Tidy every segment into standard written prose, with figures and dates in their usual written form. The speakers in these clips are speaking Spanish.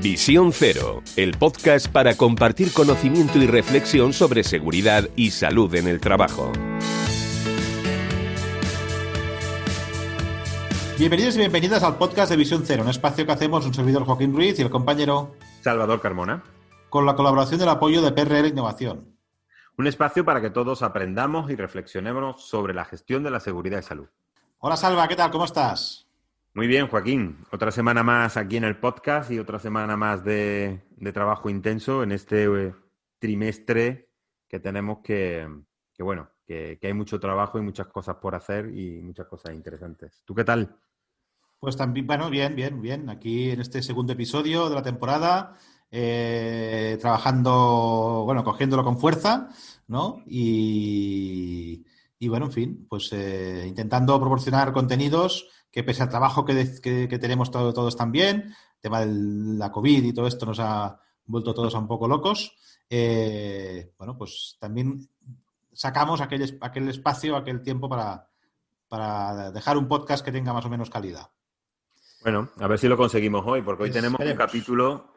Visión Cero, el podcast para compartir conocimiento y reflexión sobre seguridad y salud en el trabajo. Bienvenidos y bienvenidas al podcast de Visión Cero, un espacio que hacemos un servidor Joaquín Ruiz y el compañero Salvador Carmona, con la colaboración del apoyo de PRL Innovación. Un espacio para que todos aprendamos y reflexionemos sobre la gestión de la seguridad y salud. Hola Salva, ¿qué tal? ¿Cómo estás? Muy bien, Joaquín. Otra semana más aquí en el podcast y otra semana más de trabajo intenso en este trimestre que tenemos que hay mucho trabajo y muchas cosas por hacer y muchas cosas interesantes. ¿Tú qué tal? Pues también, bueno, bien. Aquí en este segundo episodio de la temporada, trabajando, bueno, cogiéndolo con fuerza, ¿no? Y bueno, en fin, pues intentando proporcionar contenidos que pese al trabajo que tenemos todos también, el tema de la COVID y todo esto nos ha vuelto todos a un poco locos, bueno, pues también sacamos aquel espacio, aquel tiempo para dejar un podcast que tenga más o menos calidad. Bueno, a ver si lo conseguimos hoy, porque hoy tenemos Esperemos. un capítulo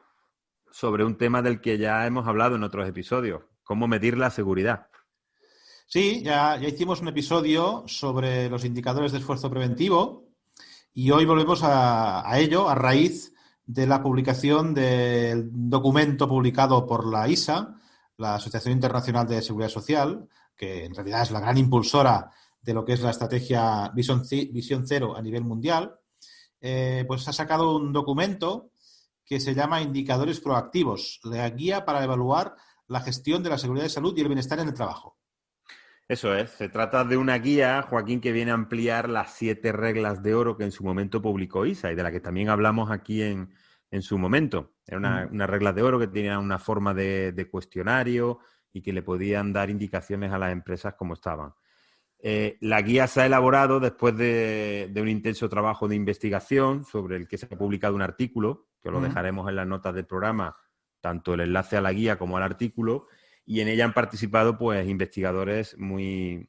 sobre un tema del que ya hemos hablado en otros episodios, cómo medir la seguridad. Sí, ya hicimos un episodio sobre los indicadores de esfuerzo preventivo y hoy volvemos a ello a raíz de la publicación del documento publicado por la ISA, la Asociación Internacional de Seguridad Social, que en realidad es la gran impulsora de lo que es la estrategia Visión Cero a nivel mundial. Pues ha sacado un documento que se llama Indicadores Proactivos, la guía para evaluar la gestión de la seguridad y salud y el bienestar en el trabajo. Eso es, se trata de una guía, Joaquín, que viene a ampliar las 7 reglas de oro que en su momento publicó ISA y de la que también hablamos aquí en su momento. Era una regla de oro que tenía una forma de cuestionario y que le podían dar indicaciones a las empresas cómo estaban. La guía se ha elaborado después de un intenso trabajo de investigación sobre el que se ha publicado un artículo, que lo dejaremos en las notas del programa, tanto el enlace a la guía como al artículo, y en ella han participado pues investigadores muy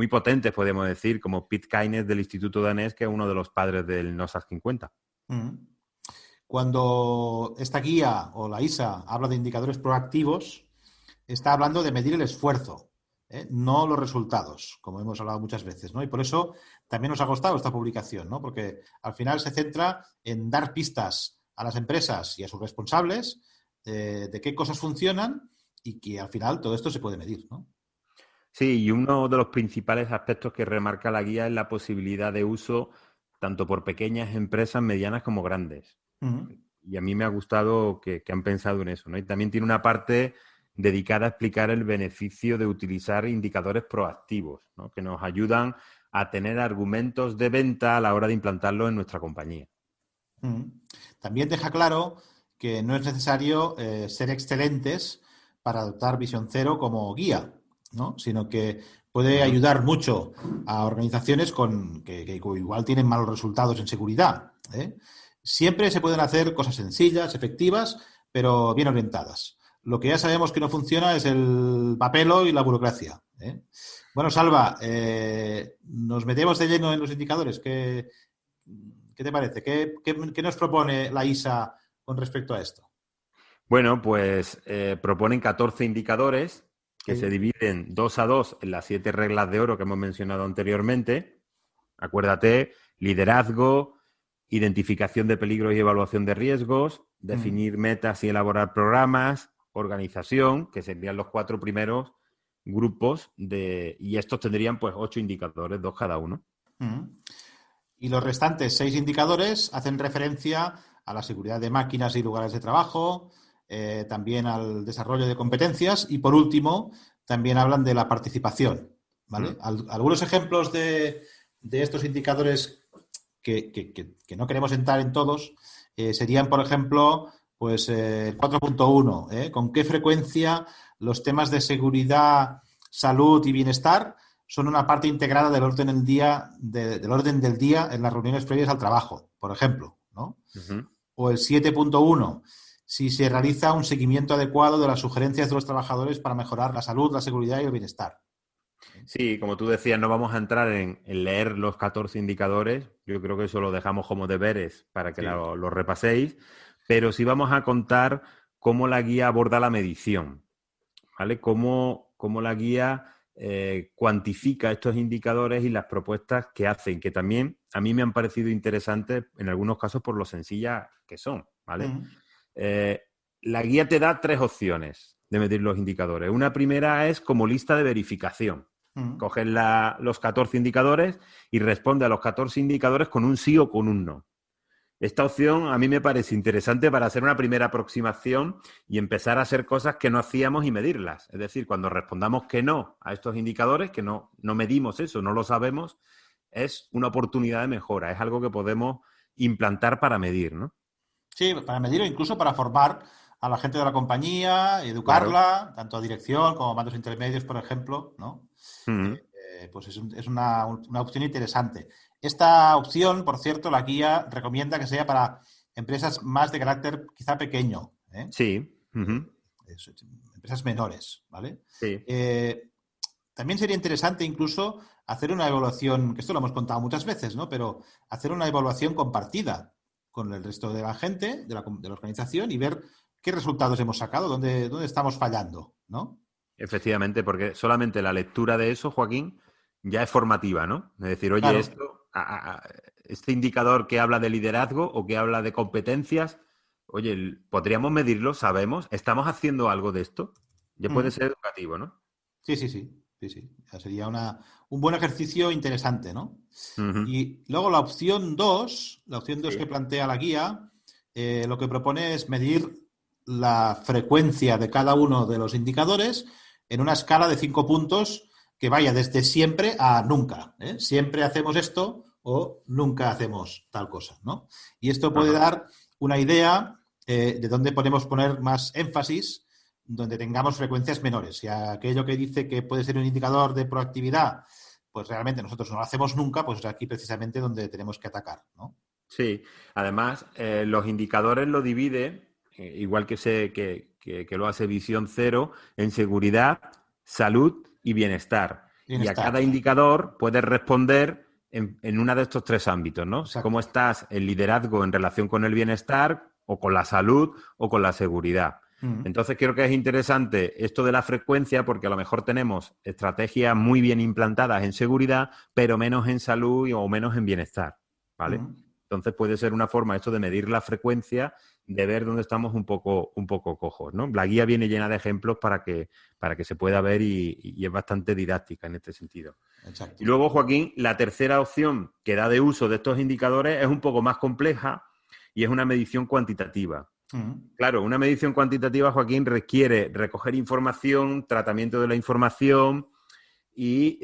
potentes, podemos decir, como Pete Keynes del Instituto Danés, que es uno de los padres del NOSAS 50. Cuando esta guía o la ISA habla de indicadores proactivos, está hablando de medir el esfuerzo, no los resultados, como hemos hablado muchas veces, ¿no? Y por eso también nos ha costado esta publicación, ¿no? Porque al final se centra en dar pistas a las empresas y a sus responsables de qué cosas funcionan y que al final todo esto se puede medir, ¿no? Sí, y uno de los principales aspectos que remarca la guía es la posibilidad de uso tanto por pequeñas empresas, medianas como grandes. Y a mí me ha gustado que han pensado en eso, ¿no? Y también tiene una parte dedicada a explicar el beneficio de utilizar indicadores proactivos, ¿no? Que nos ayudan a tener argumentos de venta a la hora de implantarlo en nuestra compañía. También deja claro que no es necesario ser excelentes para adoptar Visión Cero como guía, ¿no? Sino que puede ayudar mucho a organizaciones que igual tienen malos resultados en seguridad, ¿eh? Siempre se pueden hacer cosas sencillas, efectivas, pero bien orientadas. Lo que ya sabemos que no funciona es el papelo y la burocracia, ¿eh? Bueno, Salva, nos metemos de lleno en los indicadores. ¿Qué te parece? ¿Qué nos propone la ISA con respecto a esto? Bueno, pues proponen 14 indicadores que Sí. se dividen 2 a 2 en las 7 reglas de oro que hemos mencionado anteriormente. Acuérdate, liderazgo, identificación de peligros y evaluación de riesgos, definir metas y elaborar programas, organización, que serían los 4 primeros grupos y estos tendrían pues 8 indicadores, 2 cada uno. Y los restantes 6 indicadores hacen referencia a la seguridad de máquinas y lugares de trabajo, también al desarrollo de competencias y, por último, también hablan de la participación, ¿vale? Algunos ejemplos de estos indicadores que no queremos entrar en todos serían, por ejemplo, pues el 4.1, ¿con qué frecuencia los temas de seguridad, salud y bienestar son una parte integrada del orden del día en las reuniones previas al trabajo, por ejemplo, ¿no? O el 7.1, si se realiza un seguimiento adecuado de las sugerencias de los trabajadores para mejorar la salud, la seguridad y el bienestar. Sí, como tú decías, no vamos a entrar en leer los 14 indicadores. Yo creo que eso lo dejamos como deberes para que lo repaséis. pero sí vamos a contar cómo la guía aborda la medición, ¿vale? Cómo la guía cuantifica estos indicadores y las propuestas que hacen, que también a mí me han parecido interesantes en algunos casos por lo sencillas que son, ¿vale? La guía te da 3 opciones de medir los indicadores. Una primera es como lista de verificación. Coges los 14 indicadores y responde a los 14 indicadores con un sí o con un no. Esta opción a mí me parece interesante para hacer una primera aproximación y empezar a hacer cosas que no hacíamos y medirlas. Es decir, cuando respondamos que no a estos indicadores, que no medimos eso, no lo sabemos, es una oportunidad de mejora, es algo que podemos implantar para medir, ¿no? Sí, para medir o incluso para formar a la gente de la compañía, educarla, claro, tanto a dirección como a mandos intermedios, por ejemplo, ¿no? Pues es una opción interesante. Esta opción, por cierto, la guía recomienda que sea para empresas más de carácter quizá pequeño. Sí. Empresas menores, ¿vale? Sí. También sería interesante incluso hacer una evaluación, que esto lo hemos contado muchas veces, ¿no? Pero hacer una evaluación compartida con el resto de la gente, de la organización, y ver qué resultados hemos sacado, dónde estamos fallando, ¿no? Efectivamente, porque solamente la lectura de eso, Joaquín, ya es formativa, ¿no? Es decir, oye, claro, este indicador que habla de liderazgo o que habla de competencias, oye, ¿podríamos medirlo? ¿Sabemos? ¿Estamos haciendo algo de esto? Ya puede ser educativo, ¿no? Sí. Ya sería un buen ejercicio interesante, ¿no? Y luego la opción 2 sí, que plantea la guía, lo que propone es medir la frecuencia de cada uno de los indicadores en una escala de 5 puntos que vaya desde siempre a nunca. Siempre hacemos esto o nunca hacemos tal cosa, ¿no? Y esto puede dar una idea de dónde podemos poner más énfasis, donde tengamos frecuencias menores. Y aquello que dice que puede ser un indicador de proactividad, pues realmente nosotros no lo hacemos nunca, pues es aquí precisamente donde tenemos que atacar, ¿no? Sí, además los indicadores lo divide, igual que lo hace Visión Cero, en seguridad, salud y bienestar. Y a cada indicador puedes responder en uno de estos 3 ámbitos, ¿no? Exacto. Cómo estás en liderazgo en relación con el bienestar, o con la salud, o con la seguridad. Entonces creo que es interesante esto de la frecuencia, porque a lo mejor tenemos estrategias muy bien implantadas en seguridad, pero menos en salud o menos en bienestar, ¿vale? Entonces puede ser una forma esto de medir la frecuencia, de ver dónde estamos un poco cojos, ¿no? La guía viene llena de ejemplos para que se pueda ver y es bastante didáctica en este sentido. Exacto. Y luego, Joaquín, la tercera opción que da de uso de estos indicadores es un poco más compleja y es una medición cuantitativa. Claro, una medición cuantitativa, Joaquín, requiere recoger información, tratamiento de la información y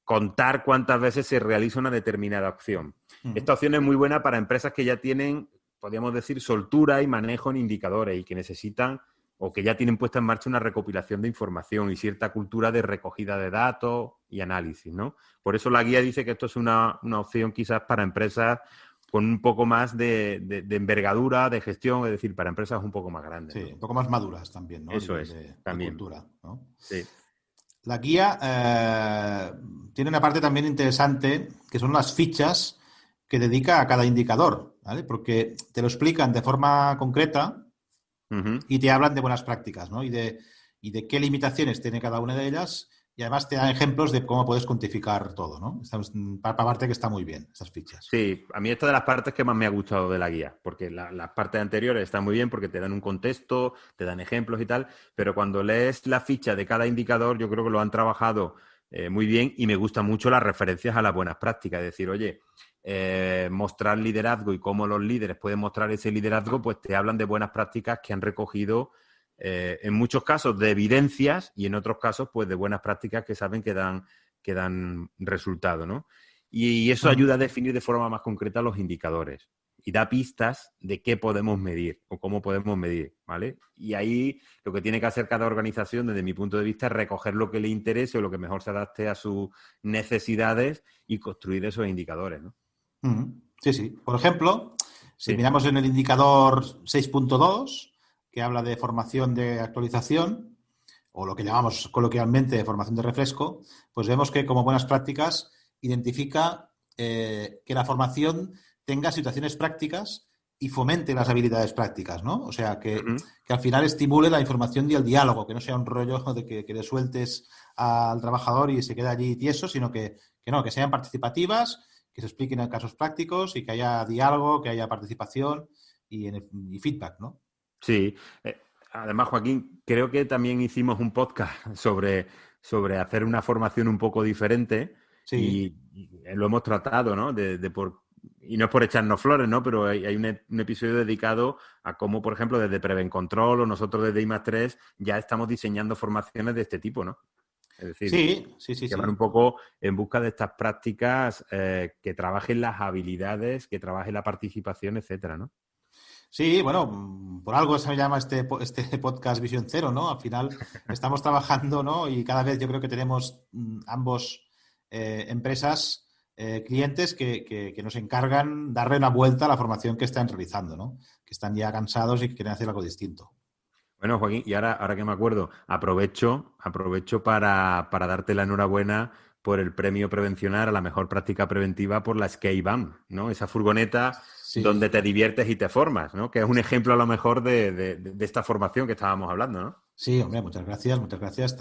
contar cuántas veces se realiza una determinada acción. Esta opción es muy buena para empresas que ya tienen, podríamos decir, soltura y manejo en indicadores y que necesitan o que ya tienen puesta en marcha una recopilación de información y cierta cultura de recogida de datos y análisis, ¿no? Por eso la guía dice que esto es una opción quizás para empresas con un poco más de envergadura, de gestión, es decir, para empresas un poco más grandes. Sí, ¿no? un poco más maduras también, ¿no? Eso es, también. De cultura, ¿no? Sí. La guía tiene una parte también interesante, que son las fichas que dedica a cada indicador, ¿vale? Porque te lo explican de forma concreta y te hablan de buenas prácticas, ¿no? Y de qué limitaciones tiene cada una de ellas, y además te dan ejemplos de cómo puedes cuantificar todo, ¿no? Esta parte que está muy bien, estas fichas. Sí, a mí esta de las partes que más me ha gustado de la guía, porque las partes anteriores están muy bien porque te dan un contexto, te dan ejemplos y tal, pero cuando lees la ficha de cada indicador, yo creo que lo han trabajado muy bien y me gustan mucho las referencias a las buenas prácticas. Es decir, oye, mostrar liderazgo y cómo los líderes pueden mostrar ese liderazgo, pues te hablan de buenas prácticas que han recogido en muchos casos de evidencias y en otros casos pues de buenas prácticas que saben que dan resultado, ¿no? Y eso ayuda a definir de forma más concreta los indicadores y da pistas de qué podemos medir o cómo podemos medir, ¿vale? Y ahí lo que tiene que hacer cada organización, desde mi punto de vista, es recoger lo que le interese o lo que mejor se adapte a sus necesidades y construir esos indicadores, ¿no? Sí. Por ejemplo, si miramos en el indicador 6.2, que habla de formación de actualización, o lo que llamamos coloquialmente formación de refresco, pues vemos que como buenas prácticas identifica que la formación tenga situaciones prácticas y fomente las habilidades prácticas, ¿no? O sea, que Ujú. al final estimule la información y el diálogo, que no sea un rollo de que le sueltes al trabajador y se quede allí tieso, sino que no, que sean participativas, que se expliquen en casos prácticos y que haya diálogo, que haya participación y feedback, ¿no? Sí. Además, Joaquín, creo que también hicimos un podcast sobre hacer una formación un poco diferente Sí, y lo hemos tratado, ¿no? Y no es por echarnos flores, ¿no? Pero hay un episodio dedicado a cómo, por ejemplo, desde Prevencontrol o nosotros desde I+3 ya estamos diseñando formaciones de este tipo, ¿no? Es decir, sí, sí, sí, que van un sí. poco en busca de estas prácticas que trabajen las habilidades, que trabajen la participación, etcétera, ¿no? Sí, bueno, por algo se llama este podcast Visión Cero, ¿no? Al final estamos trabajando, ¿no? Y cada vez yo creo que tenemos ambos empresas, clientes que nos encargan darle una vuelta a la formación que están realizando, ¿no? Que están ya cansados y que quieren hacer algo distinto. Bueno, Joaquín, y ahora que me acuerdo, aprovecho para darte la enhorabuena por el premio Prevencionar a la mejor práctica preventiva por la Skate Van, ¿no? Esa furgoneta donde Sí, te diviertes y te formas, ¿no? Que es un ejemplo a lo mejor de esta formación que estábamos hablando, ¿no? sí, hombre, muchas gracias, muchas gracias.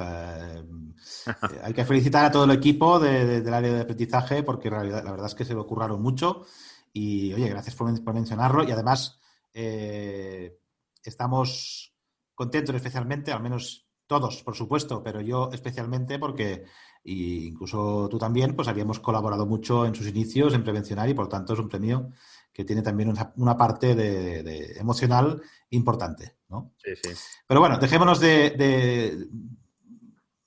Hay que felicitar a todo el equipo del área de aprendizaje porque la verdad es que se lo curraron mucho y, oye, gracias por mencionarlo y además estamos contentos especialmente, al menos todos, por supuesto, pero yo especialmente porque, y incluso tú también, pues habíamos colaborado mucho en sus inicios en Prevencionar y por tanto es un premio que tiene también una parte de emocional importante, ¿no? Sí, sí. Pero bueno, dejémonos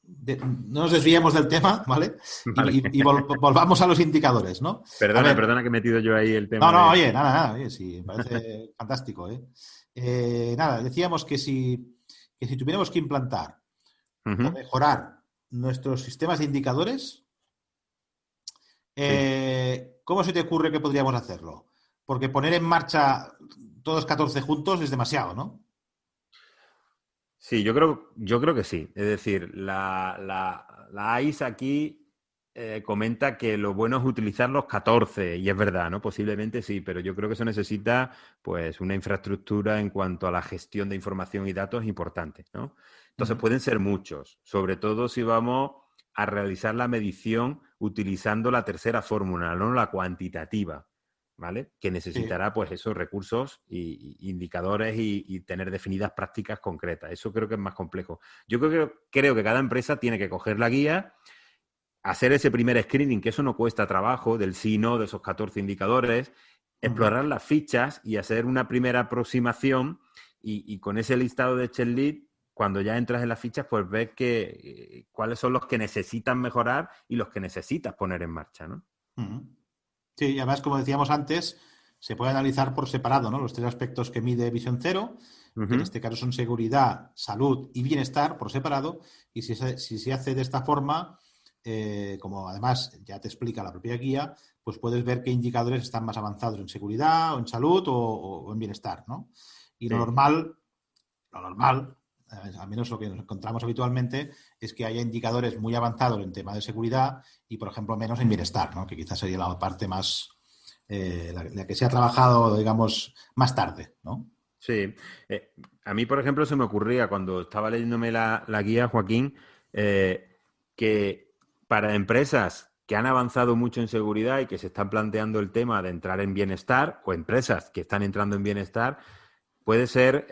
no nos desviemos del tema, ¿vale? Vale. Y volvamos a los indicadores, ¿no? A ver, Perdona que he metido yo ahí el no, tema no, de... oye, nada, oye, sí, me parece fantástico, ¿eh? Nada, decíamos que si tuviéramos que implantar o Ujú. mejorar nuestros sistemas de indicadores, Sí. ¿cómo se te ocurre que podríamos hacerlo? Porque poner en marcha todos 14 juntos es demasiado, ¿no? Sí, yo creo que sí. Es decir, la AIS aquí comenta que lo bueno es utilizar los 14, y es verdad, ¿no? Posiblemente sí, pero yo creo que eso necesita pues una infraestructura en cuanto a la gestión de información y datos importante, ¿no? Entonces Ujú. pueden ser muchos, sobre todo si vamos a realizar la medición utilizando la tercera fórmula, no la cuantitativa. ¿Vale? Que Sí. necesitará, pues, esos recursos y indicadores y tener definidas prácticas concretas. Eso creo que es más complejo. Yo creo que cada empresa tiene que coger la guía, hacer ese primer screening, que eso no cuesta trabajo, del sí, no, de esos 14 indicadores, Ujú. explorar las fichas y hacer una primera aproximación y con ese listado de checklist, cuando ya entras en las fichas, pues ves cuáles son los que necesitan mejorar y los que necesitas poner en marcha, ¿no? Ujú. Sí, y además, como decíamos antes, se puede analizar por separado, ¿no? Los tres aspectos que mide Visión Cero, que en Ujú. este caso son seguridad, salud y bienestar por separado. Y si se hace de esta forma, como además ya te explica la propia guía, pues puedes ver qué indicadores están más avanzados en seguridad o en salud o en bienestar, ¿no? Y Sí. lo normal, al menos lo que nos encontramos habitualmente, es que haya indicadores muy avanzados en tema de seguridad y, por ejemplo, menos en bienestar, ¿no? Que quizás sería la parte más, la que se ha trabajado, digamos, más tarde, ¿no? Sí. Eh, a mí, por ejemplo, se me ocurría cuando estaba leyéndome la guía, Joaquín, que para empresas que han avanzado mucho en seguridad y que se están planteando el tema de entrar en bienestar, o empresas que están entrando en bienestar, puede ser,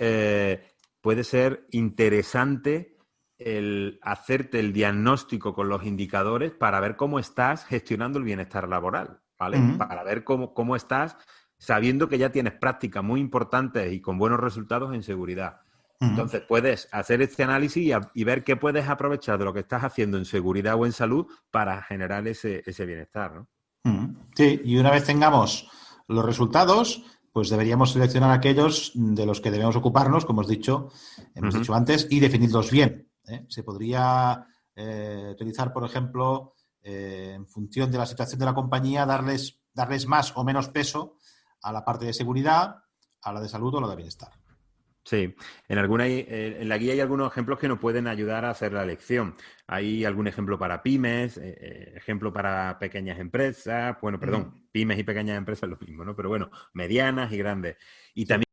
puede ser interesante el hacerte el diagnóstico con los indicadores para ver cómo estás gestionando el bienestar laboral, ¿vale? Mm, Para ver cómo estás sabiendo que ya tienes prácticas muy importantes y con buenos resultados en seguridad. mm, Entonces puedes hacer este análisis y ver qué puedes aprovechar de lo que estás haciendo en seguridad o en salud para generar ese bienestar, ¿no? mm. Sí, y una vez tengamos los resultados, pues deberíamos seleccionar aquellos de los que debemos ocuparnos, como hemos Ujú. dicho antes, y definirlos bien, ¿eh? Se podría utilizar, por ejemplo, en función de la situación de la compañía, darles más o menos peso a la parte de seguridad, a la de salud o a la de bienestar. Sí, en la guía hay algunos ejemplos que nos pueden ayudar a hacer la elección. Hay algún ejemplo para pymes, ejemplo para pequeñas empresas, bueno, perdón, pymes y pequeñas empresas es lo mismo, ¿no? Pero bueno, medianas y grandes. Y Sí. también